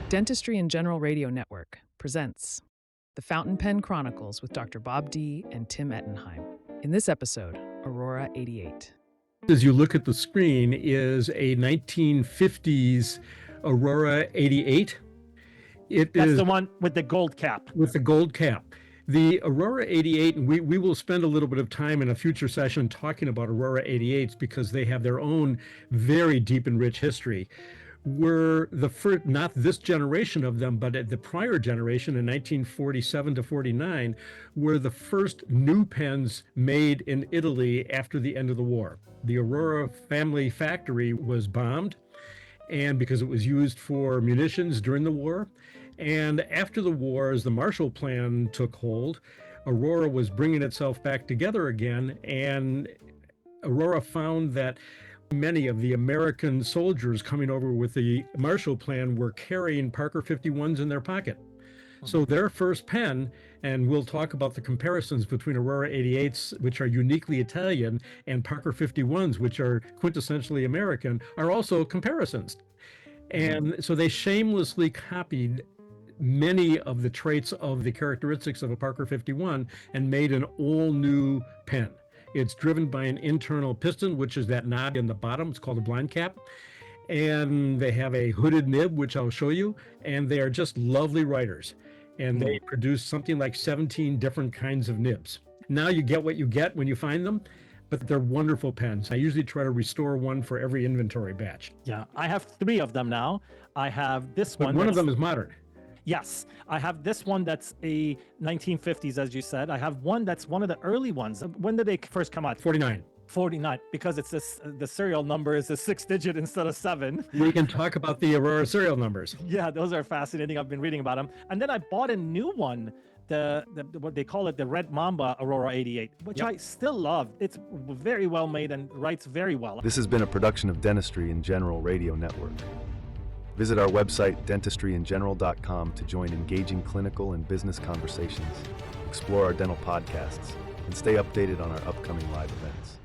Dentistry and General Radio Network presents The Fountain Pen Chronicles with Dr. Bob Dee and Tim Ettenheim. In this episode, Aurora 88. As you look at the screen is a 1950s Aurora 88. That's the one with the gold cap. With the gold cap. The Aurora 88, and we will spend a little bit of time in a future session talking about Aurora 88s because they have their own very deep and rich history. Were the first, not this generation of them, but the prior generation in 1947 to 49, were the first new pens made in Italy after the end of the war. The Aurora family factory was bombed, and because it was used for munitions during the war. And after the war, as the Marshall Plan took hold, Aurora was bringing itself back together again, and Aurora found that many of the American soldiers coming over with the Marshall Plan were carrying Parker 51s in their pocket. So their first pen, and we'll talk about the comparisons between Aurora 88s, which are uniquely Italian, and Parker 51s, which are quintessentially American, are also comparisons. And so they shamelessly copied many of the traits of the characteristics of a Parker 51 and made an all new pen. It's driven by an internal piston, which is that knob in the bottom. It's called a blind cap. And they have a hooded nib, which I'll show you. And they are just lovely writers. And they produce something like 17 different kinds of nibs. Now you get what you get when you find them, but they're wonderful pens. I usually try to restore one for every inventory batch. Yeah, I have 3 of them now. I have this one. One of them is modern. Yes, I have this one that's a 1950s, as you said. I have one that's one of the early ones. When did they first come out? 49. 49, because it's this, the serial number is a 6-digit instead of 7. We can talk about the Aurora serial numbers. Yeah, those are fascinating. I've been reading about them. And then I bought a new one, the what they call it, the Red Mamba Aurora 88, which I still love. It's very well made and writes very well. This has been a production of Dentistry and General Radio Network. Visit our website, dentistryingeneral.com, to join engaging clinical and business conversations, explore our dental podcasts, and stay updated on our upcoming live events.